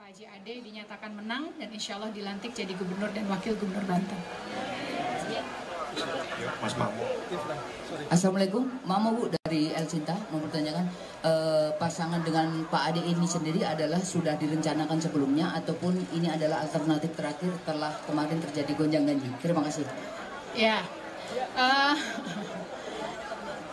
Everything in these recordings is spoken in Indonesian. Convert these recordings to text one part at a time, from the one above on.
Pak Haji Ade dinyatakan menang dan insya Allah dilantik jadi gubernur dan wakil gubernur Banten. Mas Mamo. Assalamualaikum, Mamo Bu dari El Cinta mempertanyakan pasangan dengan Pak Ade ini sendiri adalah sudah direncanakan sebelumnya ataupun ini adalah alternatif terakhir setelah kemarin terjadi gonjang-ganjing. Terima kasih. Ya,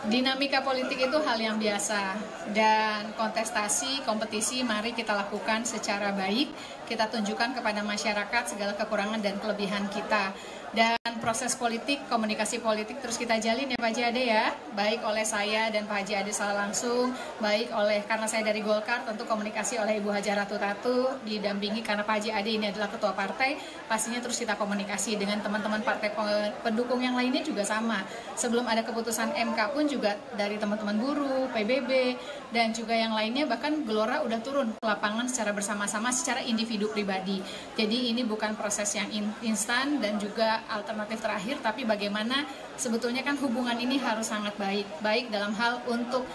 dinamika politik itu hal yang biasa dan kontestasi, kompetisi mari kita lakukan secara baik, kita tunjukkan kepada masyarakat segala kekurangan dan kelebihan kita. Dan proses politik, komunikasi politik terus kita jalin ya Pak Haji Ade ya, baik oleh saya dan Pak Haji Ade secara langsung, baik oleh karena saya dari Golkar tentu komunikasi oleh Ibu Haja Ratu Tatu, didampingi karena Pak Haji Ade ini adalah ketua partai, pastinya terus kita komunikasi dengan teman-teman partai pendukung yang lainnya juga sama. Sebelum ada keputusan MK pun juga dari teman-teman buruh, PBB dan juga yang lainnya, bahkan Gelora udah turun ke lapangan secara bersama-sama secara individu pribadi. Jadi ini bukan proses yang instan dan juga alternatif terakhir, tapi bagaimana sebetulnya kan hubungan ini harus sangat baik, baik dalam hal untuk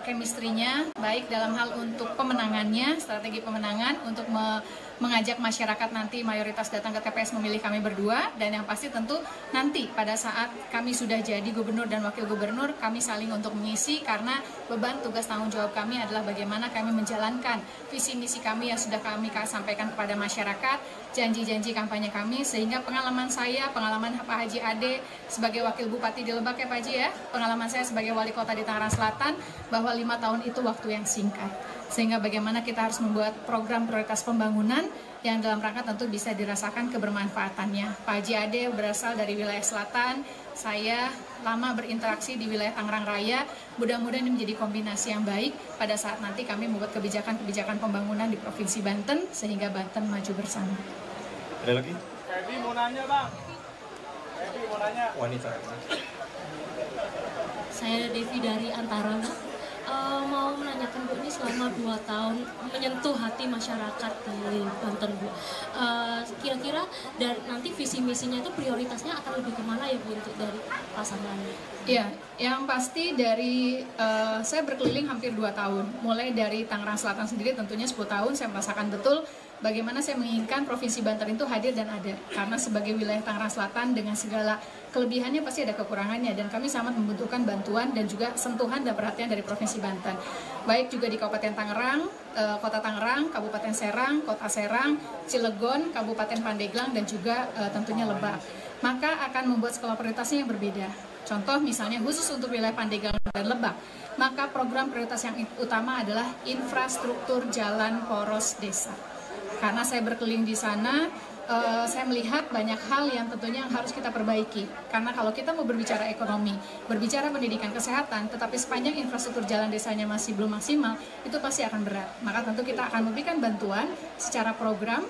chemistry-nya, baik dalam hal untuk pemenangannya, strategi pemenangan untuk mengajak masyarakat nanti mayoritas datang ke TPS memilih kami berdua, dan yang pasti tentu nanti pada saat kami sudah jadi gubernur dan wakil gubernur, kami saling untuk mengisi karena beban tugas tanggung jawab kami adalah bagaimana kami menjalankan visi misi kami yang sudah kami sampaikan kepada masyarakat, janji-janji kampanye kami, sehingga pengalaman saya, pengalaman Pak Haji Ade sebagai wakil bupati di Lebak ya Pak Haji ya, pengalaman saya sebagai wali kota di Tangerang Selatan, bahwa 5 tahun itu waktu yang singkat. Sehingga bagaimana kita harus membuat program prioritas pembangunan yang dalam rangka tentu bisa dirasakan kebermanfaatannya. Pak Haji Ade berasal dari wilayah selatan, saya lama berinteraksi di wilayah Tangerang Raya, mudah-mudahan ini menjadi kombinasi yang baik pada saat nanti kami membuat kebijakan-kebijakan pembangunan di Provinsi Banten, sehingga Banten maju bersama. Ada lagi? Evi mau nanya Bang. Evi mau nanya. Wanita. Saya Devi dari Antara, mau menanyakan Bu, ini selama 2 tahun menyentuh hati masyarakat di Banten Bu, kira-kira dan nanti visi misinya itu prioritasnya akan lebih kemana ya Bu untuk dari pasangannya? Ya, yang pasti dari saya berkeliling hampir 2 tahun, mulai dari Tangerang Selatan sendiri tentunya 10 tahun saya merasakan betul bagaimana saya menginginkan Provinsi Banten itu hadir dan ada, karena sebagai wilayah Tangerang Selatan dengan segala kelebihannya pasti ada kekurangannya, dan kami sangat membutuhkan bantuan dan juga sentuhan dan perhatian dari Provinsi Banten, baik juga di Kabupaten Tangerang, Kota Tangerang, Kabupaten Serang, Kota Serang, Cilegon, Kabupaten Pandeglang, dan juga tentunya Lebak. Maka akan membuat skala prioritasnya yang berbeda. Contoh misalnya khusus untuk wilayah Pandeglang dan Lebak, maka program prioritas yang utama adalah infrastruktur jalan poros desa. Karena saya berkeliling di sana, saya melihat banyak hal yang tentunya harus kita perbaiki. Karena kalau kita mau berbicara ekonomi, berbicara pendidikan, kesehatan, tetapi sepanjang infrastruktur jalan desanya masih belum maksimal, itu pasti akan berat. Maka tentu kita akan memberikan bantuan secara program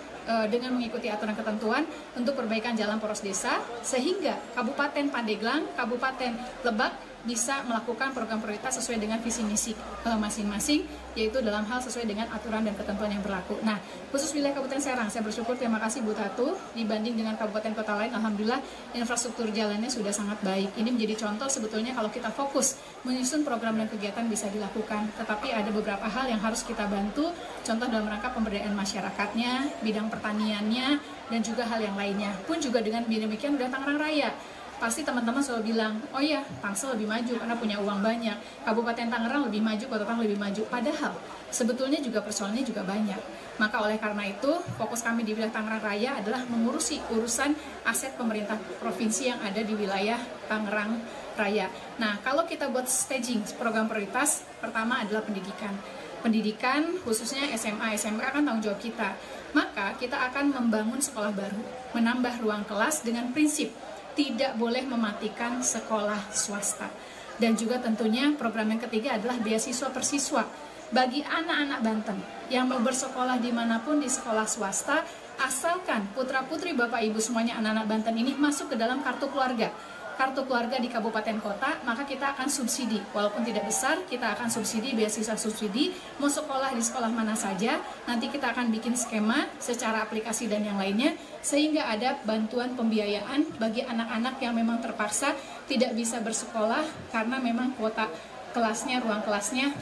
dengan mengikuti aturan ketentuan untuk perbaikan jalan poros desa, sehingga Kabupaten Pandeglang, Kabupaten Lebak bisa melakukan program prioritas sesuai dengan visi misi masing-masing, yaitu dalam hal sesuai dengan aturan dan ketentuan yang berlaku. Nah, khusus wilayah Kabupaten Serang, saya bersyukur, terima kasih Bu Tatu, dibanding dengan kabupaten kota lain, alhamdulillah infrastruktur jalannya sudah sangat baik. Ini menjadi contoh sebetulnya kalau kita fokus menyusun program dan kegiatan bisa dilakukan, tetapi ada beberapa hal yang harus kita bantu, contoh dalam rangka pemberdayaan masyarakatnya, bidang pertaniannya, dan juga hal yang lainnya. Pun juga dengan demikian udah Tangerang Raya. Pasti teman-teman selalu bilang, oh ya, Tangsel lebih maju karena punya uang banyak, Kabupaten Tangerang lebih maju, Kota Tangerang lebih maju. Padahal sebetulnya juga persoalannya juga banyak. Maka oleh karena itu, fokus kami di wilayah Tangerang Raya adalah mengurusi urusan aset pemerintah provinsi yang ada di wilayah Tangerang Raya. Nah, kalau kita buat staging program prioritas, pertama adalah pendidikan. Pendidikan khususnya SMA, SMK kan tanggung jawab kita. Maka kita akan membangun sekolah baru, menambah ruang kelas dengan prinsip tidak boleh mematikan sekolah swasta. Dan juga tentunya program yang ketiga adalah beasiswa persiswa bagi anak-anak Banten yang mau bersekolah dimanapun di sekolah swasta, asalkan putra-putri Bapak Ibu semuanya anak-anak Banten ini masuk ke dalam kartu keluarga di kabupaten kota, maka kita akan subsidi, walaupun tidak besar, kita akan subsidi, beasiswa subsidi, mau sekolah di sekolah mana saja, nanti kita akan bikin skema secara aplikasi dan yang lainnya, sehingga ada bantuan pembiayaan bagi anak-anak yang memang terpaksa tidak bisa bersekolah karena memang kuota kelasnya, ruang kelasnya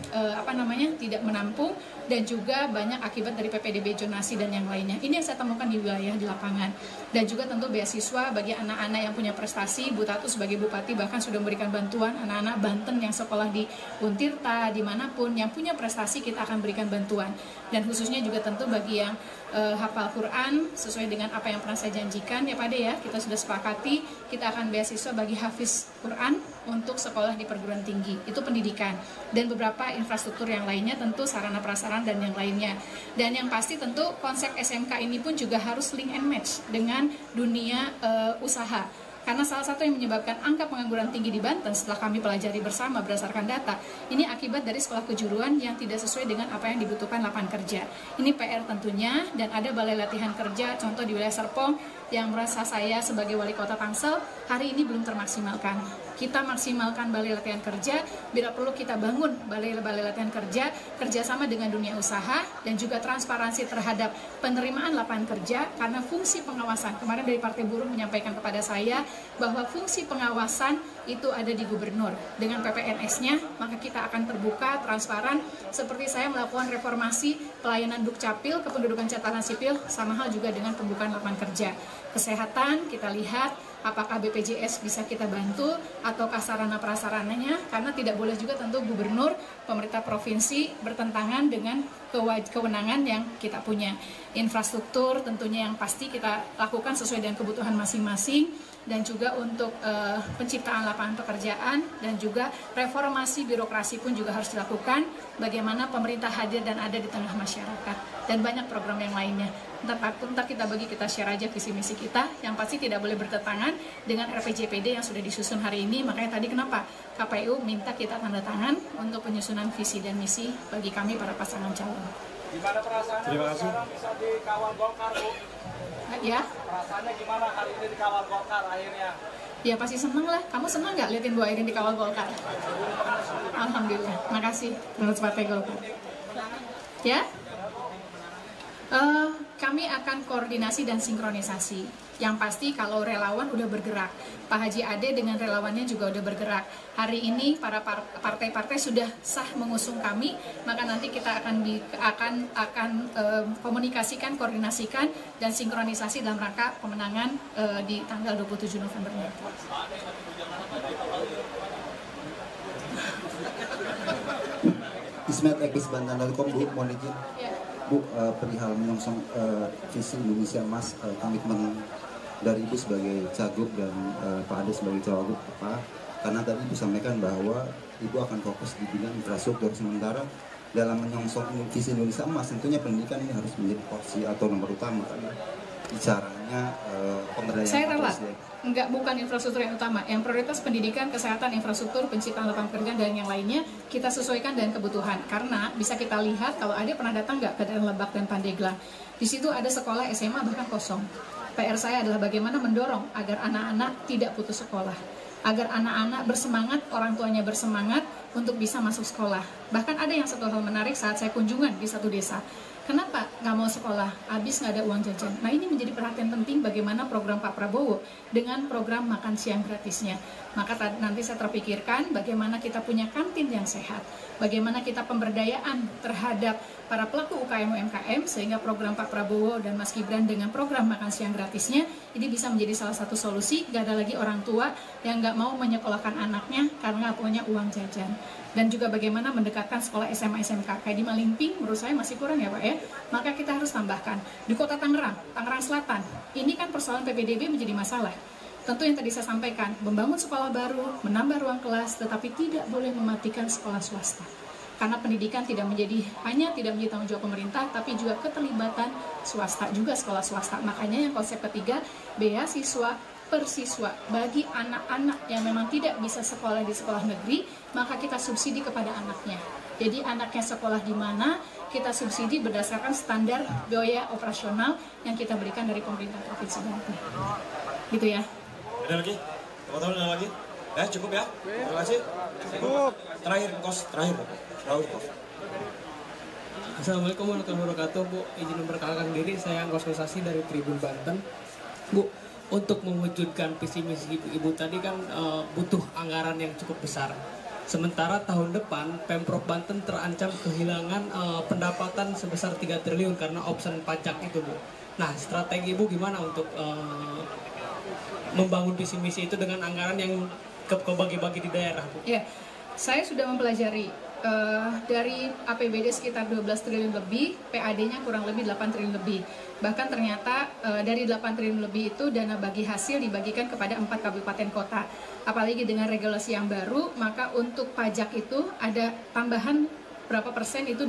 tidak menampung, dan juga banyak akibat dari PPDB zonasi dan yang lainnya. Ini yang saya temukan di wilayah di lapangan. Dan juga tentu beasiswa bagi anak-anak yang punya prestasi. Bu Tatu sebagai Bupati bahkan sudah memberikan bantuan anak-anak Banten yang sekolah di Untirta, dimanapun yang punya prestasi kita akan berikan bantuan. Dan khususnya juga tentu bagi yang hafal Quran sesuai dengan apa yang pernah saya janjikan ya Pak Ade ya, kita sudah sepakati kita akan beasiswa bagi hafiz Quran untuk sekolah di perguruan tinggi, itu pendidikan, dan beberapa infrastruktur yang lainnya tentu sarana prasarana dan yang lainnya. Dan yang pasti tentu konsep SMK ini pun juga harus link and match dengan dunia usaha. Karena salah satu yang menyebabkan angka pengangguran tinggi di Banten setelah kami pelajari bersama berdasarkan data, ini akibat dari sekolah kejuruan yang tidak sesuai dengan apa yang dibutuhkan lapangan kerja. Ini PR tentunya, dan ada balai latihan kerja, contoh di wilayah Serpong, yang merasa saya sebagai wali kota Tangsel, hari ini belum termaksimalkan. Kita maksimalkan balai latihan kerja, bila perlu kita bangun balai latihan kerja, kerjasama dengan dunia usaha, dan juga transparansi terhadap penerimaan lapangan kerja, karena fungsi pengawasan, kemarin dari Partai Buruh menyampaikan kepada saya, bahwa fungsi pengawasan itu ada di gubernur. Dengan PPNS-nya, maka kita akan terbuka, transparan, seperti saya melakukan reformasi pelayanan Dukcapil, kependudukan catatan sipil, sama hal juga dengan pembukaan lapangan kerja. Kesehatan, kita lihat apakah BPJS bisa kita bantu, ataukah sarana prasarananya, karena tidak boleh juga tentu gubernur, pemerintah provinsi bertentangan dengan kewenangan yang kita punya. Infrastruktur tentunya yang pasti kita lakukan sesuai dengan kebutuhan masing-masing, dan juga untuk penciptaan lapangan pekerjaan, dan juga reformasi birokrasi pun juga harus dilakukan, bagaimana pemerintah hadir dan ada di tengah masyarakat, dan banyak program yang lainnya. Ntar kita bagi, kita share aja visi misi kita, yang pasti tidak boleh bertentangan dengan RPJPD yang sudah disusun hari ini. Makanya tadi kenapa KPU minta kita tanda tangan untuk penyusunan visi dan misi bagi kami para pasangan calon. Gimana perasaannya sekarang bisa dikawal Golkar, Bu? Ya. Perasaannya gimana hari ini dikawal Golkar akhirnya? Ya pasti seneng lah. Kamu seneng nggak liatin Bu Airin dikawal Golkar? Alhamdulillah. Makasih menurut Partai Golkar. Ya. Kami akan koordinasi dan sinkronisasi. Yang pasti kalau relawan udah bergerak, Pak Haji Ade dengan relawannya juga udah bergerak. Hari ini para partai-partai sudah sah mengusung kami, maka nanti kita akan komunikasikan, koordinasikan, dan sinkronisasi dalam rangka pemenangan di tanggal 27 November nanti. Ismet Ekis Bantan.com, Bu, mohon izin. Bu, perihal menyongsong visi Indonesia Emas, komitmen dari Ibu sebagai Cagup dan Pak Ade sebagai Cawagup apa? Karena tadi Ibu sampaikan bahwa Ibu akan fokus di bidang infrastruktur, sementara dalam menyongsong visi Indonesia Emas tentunya pendidikan ini harus menjadi porsi atau nomor utama, karena bicaranya pemberdayaan. Saya rela, bukan infrastruktur yang utama. Yang prioritas pendidikan, kesehatan, infrastruktur, penciptaan lapangan kerja, dan yang lainnya kita sesuaikan dengan kebutuhan. Karena bisa kita lihat, kalau ada pernah datang nggak ke daerah Lebak dan Pandeglang, di situ ada sekolah SMA bahkan kosong. PR saya adalah bagaimana mendorong agar anak-anak tidak putus sekolah, agar anak-anak bersemangat, orang tuanya bersemangat untuk bisa masuk sekolah. Bahkan ada yang satu hal menarik saat saya kunjungan di satu desa. Kenapa nggak mau sekolah? Habis nggak ada uang jajan. Nah, ini menjadi perhatian penting bagaimana program Pak Prabowo dengan program makan siang gratisnya. Maka nanti saya terpikirkan bagaimana kita punya kantin yang sehat, bagaimana kita pemberdayaan terhadap para pelaku UKM UMKM, sehingga program Pak Prabowo dan Mas Gibran dengan program makan siang gratisnya ini bisa menjadi salah satu solusi. Gak ada lagi orang tua yang nggak mau menyekolahkan anaknya karena nggak punya uang jajan. Dan juga bagaimana mendekatkan sekolah SMA SMK. Kayak di Malimping menurut saya masih kurang ya Pak ya. Maka kita harus tambahkan. Di kota Tangerang Selatan, ini kan persoalan PPDB menjadi masalah. Tentu yang tadi saya sampaikan, membangun sekolah baru, menambah ruang kelas, tetapi tidak boleh mematikan sekolah swasta. Karena pendidikan tidak menjadi tanggung jawab pemerintah, tapi juga keterlibatan swasta, juga sekolah swasta. Makanya yang konsep ketiga, beasiswa per siswa bagi anak-anak yang memang tidak bisa sekolah di sekolah negeri, maka kita subsidi kepada anaknya. Jadi anaknya sekolah di mana, kita subsidi berdasarkan standar biaya operasional yang kita berikan dari pemerintah Provinsi Banten. Gitu ya. Ada lagi? Teman-teman ada lagi? Ya cukup ya? Terima kasih. Cukup. Terakhir kos. Assalamualaikum warahmatullahi wabarakatuh. Bu, izin memperkenalkan diri, saya Angkos Kosasi dari Tribun Banten. Bu, untuk mewujudkan visi misi ibu tadi kan butuh anggaran yang cukup besar. Sementara tahun depan Pemprov Banten terancam kehilangan pendapatan sebesar 3 triliun karena option pajak itu, Bu. Nah, strategi Ibu gimana untuk membangun visi misi itu dengan anggaran yang kebagi-bagi di daerah, Bu? Ya, saya sudah mempelajari dari APBD sekitar 12 triliun lebih, PAD-nya kurang lebih 8 triliun lebih. Bahkan ternyata dari 8 triliun lebih itu dana bagi hasil dibagikan kepada 4 kabupaten kota. Apalagi dengan regulasi yang baru, maka untuk pajak itu ada tambahan berapa persen itu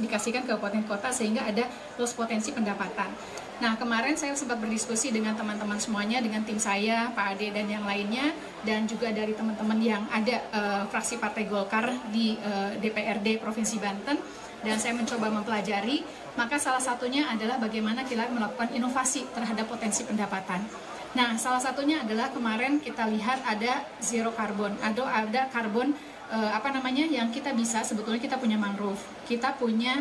dikasihkan ke kabupaten kota sehingga ada loss potensi pendapatan. Nah, kemarin saya sempat berdiskusi dengan teman-teman semuanya, dengan tim saya, Pak Ade dan yang lainnya, dan juga dari teman-teman yang ada fraksi Partai Golkar di DPRD Provinsi Banten, dan saya mencoba mempelajari, maka salah satunya adalah bagaimana kita melakukan inovasi terhadap potensi pendapatan. Nah, salah satunya adalah kemarin kita lihat ada zero carbon, ada karbon yang kita bisa, sebetulnya kita punya mangrove, kita punya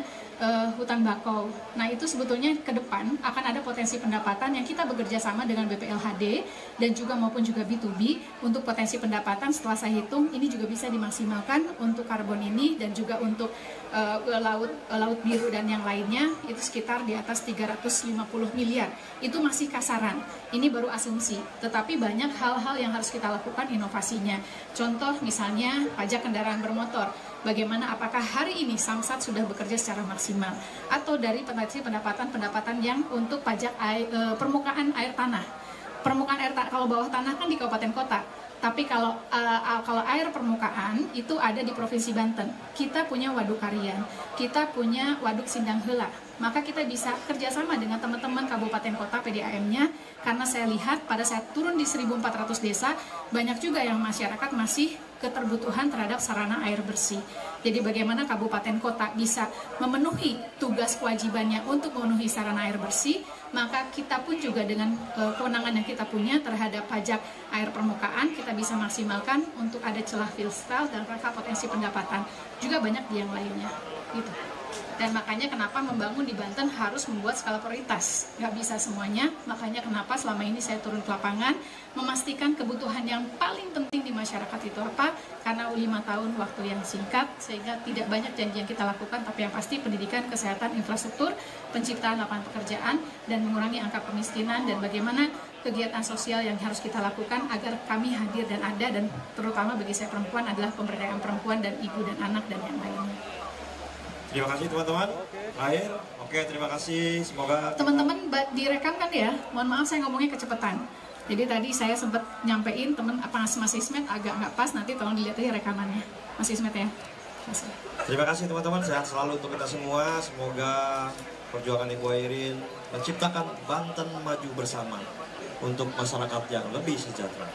hutan bakau. Nah, itu sebetulnya ke depan akan ada potensi pendapatan yang kita bekerja sama dengan BPLHD dan juga maupun juga B2B untuk potensi pendapatan. Setelah saya hitung, ini juga bisa dimaksimalkan untuk karbon ini dan juga untuk laut biru dan yang lainnya, itu sekitar di atas 350 miliar. Itu masih kasaran, ini baru asumsi, tetapi banyak hal-hal yang harus kita lakukan inovasinya. Contoh misalnya pajak kendaraan bermotor, bagaimana apakah hari ini Samsat sudah bekerja secara maksimal, atau dari pendapatan yang untuk pajak permukaan air tanah. Permukaan air tanah, kalau bawah tanah kan di kabupaten kota, tapi kalau air permukaan itu ada di Provinsi Banten. Kita punya Waduk Karian, kita punya Waduk Sindang Heula. Maka kita bisa kerjasama dengan teman-teman kabupaten kota PDAM-nya, karena saya lihat pada saat turun di 1.400 desa, banyak juga yang masyarakat masih keterbutuhan terhadap sarana air bersih. Jadi bagaimana kabupaten kota bisa memenuhi tugas kewajibannya untuk memenuhi sarana air bersih, maka kita pun juga dengan kewenangan yang kita punya terhadap pajak air permukaan, kita bisa maksimalkan untuk ada celah fiskal dan rangka potensi pendapatan. Juga banyak di yang lainnya, gitu. Dan makanya kenapa membangun di Banten harus membuat skala prioritas, nggak bisa semuanya. Makanya kenapa selama ini saya turun ke lapangan, memastikan kebutuhan yang paling penting di masyarakat itu apa, karena 5 tahun waktu yang singkat, sehingga tidak banyak janji yang kita lakukan, tapi yang pasti pendidikan, kesehatan, infrastruktur, penciptaan lapangan pekerjaan, dan mengurangi angka kemiskinan, dan bagaimana kegiatan sosial yang harus kita lakukan agar kami hadir dan ada, dan terutama bagi saya perempuan adalah pemberdayaan perempuan dan ibu dan anak dan yang lainnya. Terima kasih teman-teman. Akhir, oke, terima kasih. Semoga teman-teman direkam kan ya. Mohon maaf saya ngomongnya kecepatan. Jadi tadi saya sempat nyampein teman Mas Ismet agak nggak pas, nanti tolong dilihat aja rekamannya. Mas Ismet ya. Terima kasih teman-teman, sehat selalu untuk kita semua. Semoga perjuangan Ibu Airin menciptakan Banten maju bersama untuk masyarakat yang lebih sejahtera.